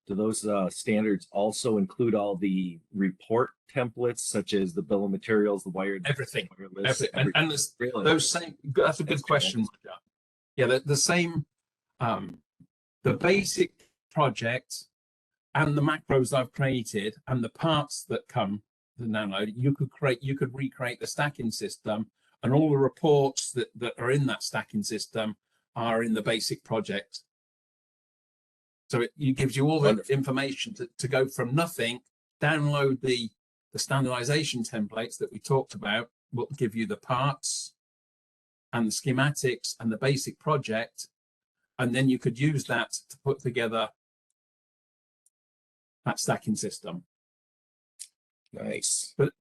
do those standards also include all the report templates, such as the bill of materials, the wired, everything, wireless, everything. And really? Those same. That's a good question. Yeah, the same. The basic project and the macros I've created and the parts that come to download, you could recreate the stacking system, and all the reports that are in that stacking system are in the basic project. So it gives you all the information to go from nothing. Download the standardization templates that we talked about, will give you the parts and the schematics and the basic project, and then you could use that to put together that stacking system. Nice. But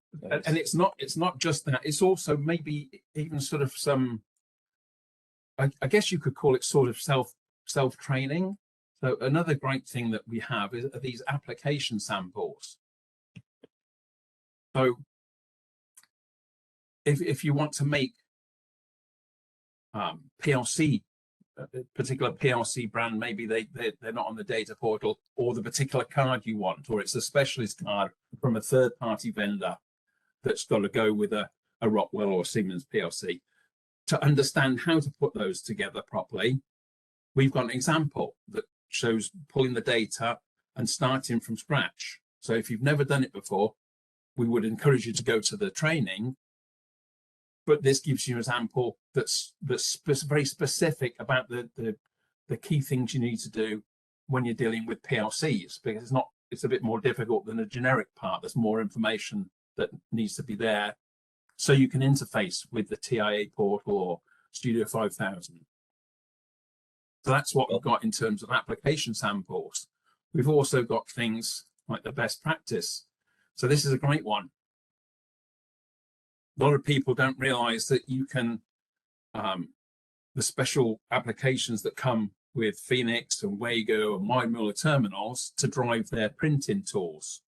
and it's not just that, it's also maybe even sort of some, I guess you could call it sort of self-training. So another great thing that we have are these application samples. So if you want to make PLC, a particular PLC brand, maybe they're not on the data portal, or the particular card you want, or it's a specialist card from a third-party vendor that's got to go with a Rockwell or Siemens PLC. To understand how to put those together properly, we've got an example that shows pulling the data and starting from scratch. So if you've never done it before, we would encourage you to go to the training, but this gives you an example that's very specific about the key things you need to do when you're dealing with PLCs, because it's a bit more difficult than a generic part. There's more information that needs to be there so you can interface with the TIA portal or Studio 5000. So that's what we've got in terms of application samples. We've also got things like the best practice. So this is a great one. A lot of people don't realize that you can, the special applications that come with Phoenix and Wago and Weidmuller terminals to drive their printing tools.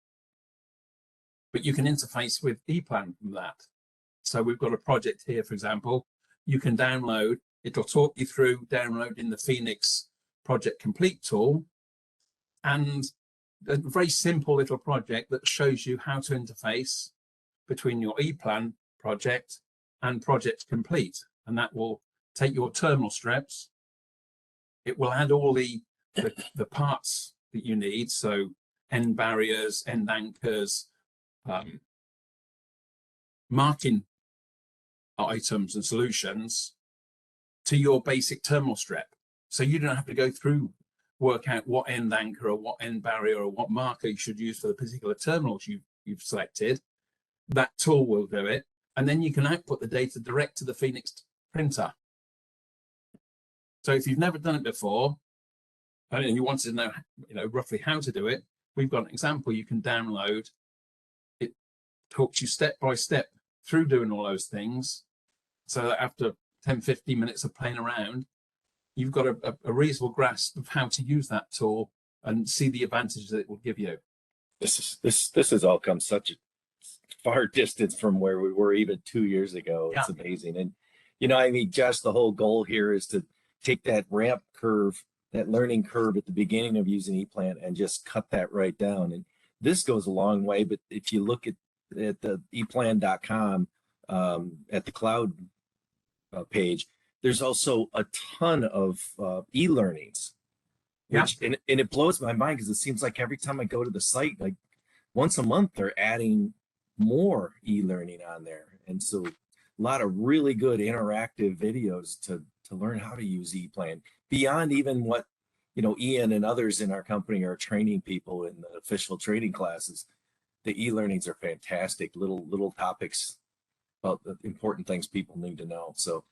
But you can interface with EPLAN from that. So we've got a project here, for example, you can download, it'll talk you through downloading the Phoenix Project Complete tool, and a very simple little project that shows you how to interface between your EPLAN project and Project Complete. And that will take your terminal strips. It will add all the parts that you need. So end barriers, end anchors, marking items and solutions to your basic terminal strip. So you don't have to go through, work out what end anchor or what end barrier or what marker you should use for the particular terminals you've selected. That tool will do it. And then you can output the data direct to the Phoenix printer. So if you've never done it before, and you wanted to know, roughly how to do it, we've got an example you can download. It talks you step by step through doing all those things. So that after 10, 15 minutes of playing around, you've got a reasonable grasp of how to use that tool and see the advantages that it will give you. This has all come such a far distance from where we were even 2 years ago. It's amazing. And, I mean, Josh, the whole goal here is to take that ramp curve, that learning curve at the beginning of using EPLAN and just cut that right down. And this goes a long way, but if you look at the eplan.com, at the cloud page, there's also a ton of e-learnings, which and it blows my mind because it seems like every time I go to the site, like once a month, they're adding more e-learning on there. And so a lot of really good interactive videos to learn how to use EPLAN beyond even what, Ian and others in our company are training people in the official training classes. The e-learnings are fantastic, little topics about the important things people need to know. So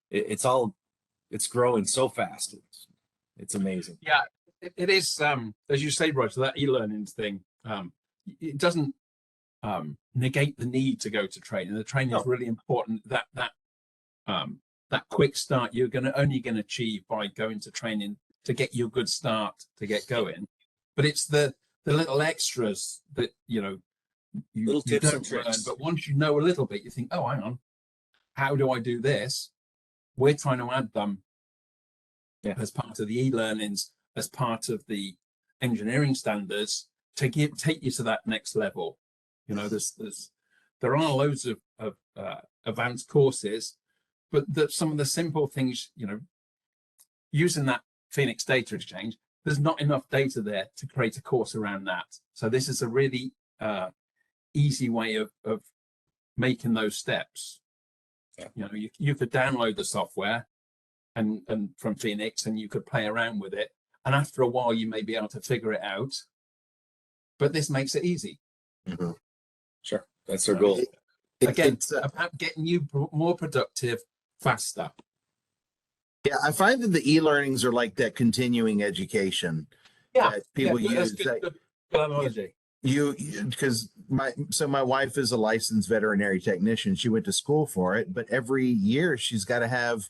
it's growing so fast. It's amazing. Yeah, it is. As you say, Roger, that e-learning thing, it doesn't negate the need to go to training. The training is really important. That quick start you're only going to achieve by going to training to get you a good start to get going. But it's the little extras that little tips and tricks. Learn, but once you know a little bit, you think, oh, hang on, how do I do this? We're trying to add them as part of the e-learnings, as part of the engineering standards to take you to that next level. There are loads of advanced courses, but some of the simple things, using that Phoenix Data Exchange, there's not enough data there to create a course around that. So this is a really easy way of making those steps. You could download the software and from Phoenix, and you could play around with it, and after a while you may be able to figure it out, but this makes it easy. Mm-hmm. Sure, that's our goal. It's about getting you more productive faster. Yeah, I find that the e-learnings are like that continuing education that people use. Good analogy. Because my wife is a licensed veterinary technician. She went to school for it, but every year she's got to have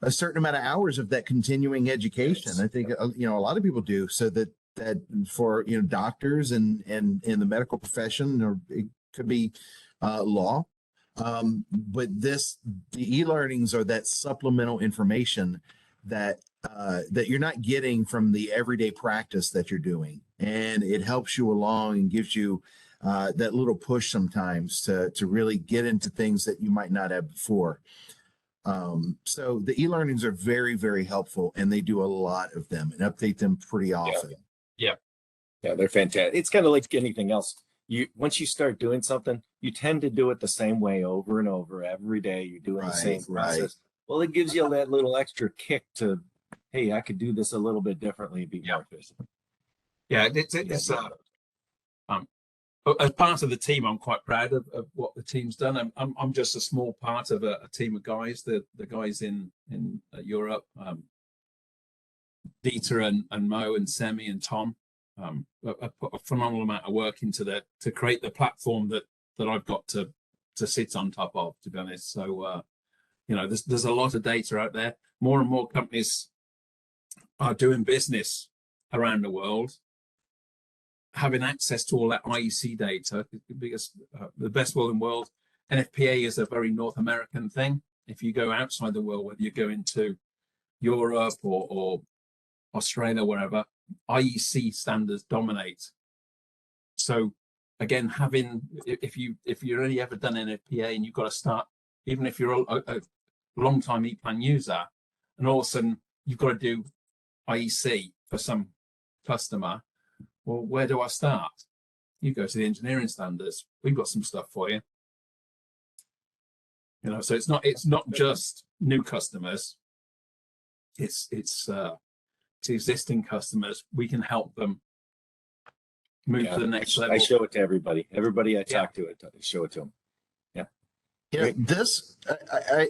a certain amount of hours of that continuing education. I think a lot of people do, so that for doctors and in the medical profession, or it could be law. But the e-learnings are that supplemental information that you're not getting from the everyday practice that you're doing, and it helps you along and gives you that little push sometimes to really get into things that you might not have before. So the e-learnings are very, very helpful, and they do a lot of them and update them pretty often. Yeah, they're fantastic. It's kind of like anything else. Once you start doing something, you tend to do it the same way over and over every day. You're doing the same process. Right. Well, it gives you that little extra kick to, hey, I could do this a little bit differently and be more efficient. Yeah, it's as part of the team, I'm quite proud of what the team's done. I'm just a small part of a team of guys. The guys in Europe, Dieter and Mo and Semi and Tom, I put a phenomenal amount of work into to create the platform that I've got to sit on top of, to be honest. So there's a lot of data out there. More and more companies are doing business around the world, having access to all that IEC data, because the best world in the world, NFPA is a very North American thing. If you go outside the world, whether you go into Europe or Australia, wherever, IEC standards dominate. So again, if you're only ever done NFPA and you've got to start, even if you're a long time EPLAN user, and all of a sudden you've got to do IEC for some customer, well, where do I start? You go to the engineering standards. We've got some stuff for you. So it's not just new customers. It's to existing customers. We can help them move to the next level. I show it to everybody. Everybody I talk to, I show it to them. Yeah, this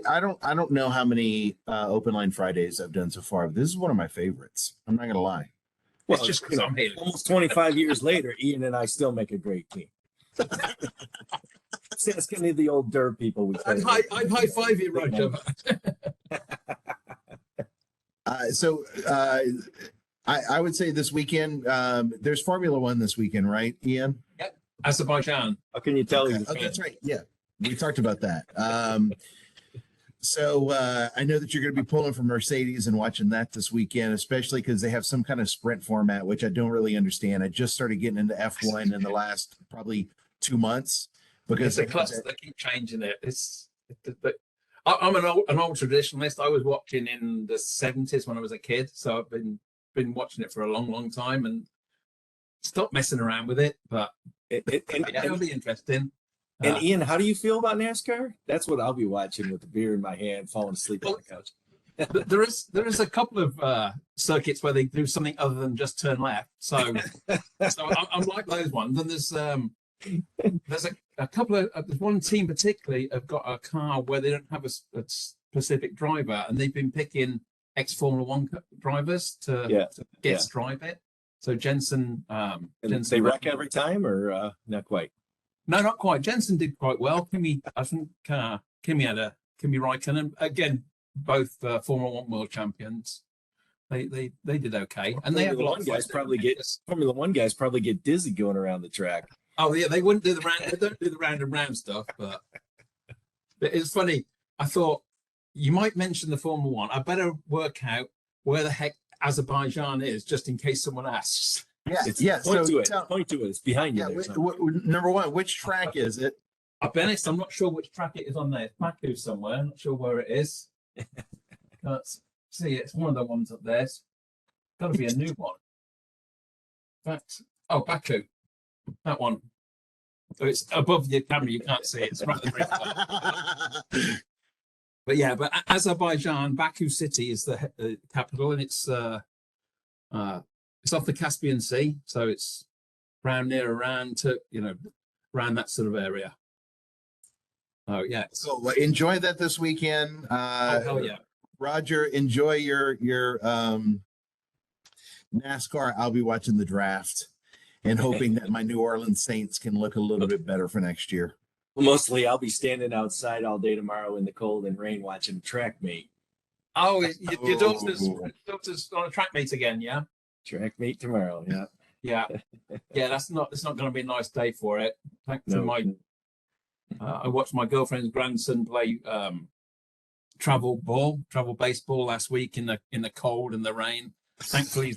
I don't know how many Open Line Fridays I've done so far, but this is one of my favorites. I'm not gonna lie. Well, it's just because I'm here. Almost 25 years later, Ian and I still make a great team. It's kind of the old dirt people. I'd high five you, Roger. I would say this weekend, there's Formula One this weekend, right, Ian? Yep. Azerbaijan. How can you tell? Okay. Oh, that's right. Yeah, we talked about that. So I know that you're going to be pulling for Mercedes and watching that this weekend, especially because they have some kind of sprint format, which I don't really understand. I just started getting into F1 in the last probably 2 months because they keep changing it. I'm an old traditionalist. I was watching in the 70s when I was a kid, so I've been watching it for a long, long time and stopped messing around with it. But it'll be interesting. And Ian, how do you feel about NASCAR? That's what I'll be watching with the beer in my hand, falling asleep on the couch. There is a couple of circuits where they do something other than just turn left. So I'm like those ones. And there's a couple of there's one team particularly have got a car where they don't have a specific driver, and they've been picking ex-Formula One drivers to guest drive it. So Jensen they wreck every time, or not quite. No, not quite. Jensen did quite well. Kimi Räikkönen, again, both Formula One world champions. They did okay, and they have a lot of guys. Formula One guys probably get dizzy going around the track. Oh yeah, they wouldn't do the round. They don't do the round and round stuff, but it's funny. I thought you might mention the Formula One. I better work out where the heck Azerbaijan is, just in case someone asks. Point to it. It's behind you. Number one, which track is it? I'll be honest, I'm not sure which track it is on there. It's Baku somewhere. I'm not sure where it is. Let's see, it's one of the ones up there. It's got to be a new one. Baku. That one. So it's above your camera. You can't see it. It's right at the very top. But Azerbaijan, Baku City is the capital, and it's off the Caspian Sea, so it's around that sort of area. Oh yeah. So enjoy that this weekend. Hell yeah. Roger, enjoy your NASCAR. I'll be watching the draft and hoping that my New Orleans Saints can look a little bit better for next year. Well, mostly I'll be standing outside all day tomorrow in the cold and rain watching track meet. Oh, your daughter's on a track meet again, yeah? Track meet tomorrow, yeah. It's not going to be a nice day for it. Thanks to my I watched my girlfriend's grandson play travel baseball last week in the cold and the rain. Thankfully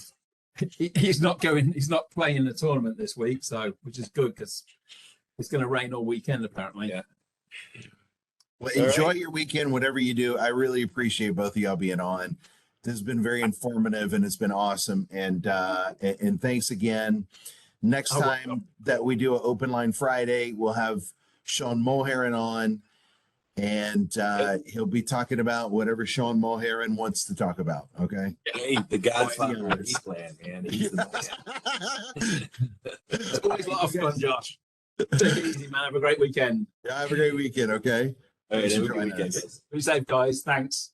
he's not playing in the tournament this week, so which is good because it's going to rain all weekend apparently. Well, All enjoy right. your weekend, whatever you do. I really appreciate both of y'all being on. This has been very informative and it's been awesome. And thanks again. Next Oh, time that we do an open line Friday, we'll have Sean Mulheron on, and he'll be talking about whatever Sean Mulheron wants to talk about. Okay. Hey, the Godfather of honest. EPLAN, man. He's the man. It's always a lot of fun, Josh. Take it easy, man. Have a great weekend. Yeah, have a great weekend. Okay. All right, Thanks have for a good joining weekend, us. guys. Be safe, guys. Thanks.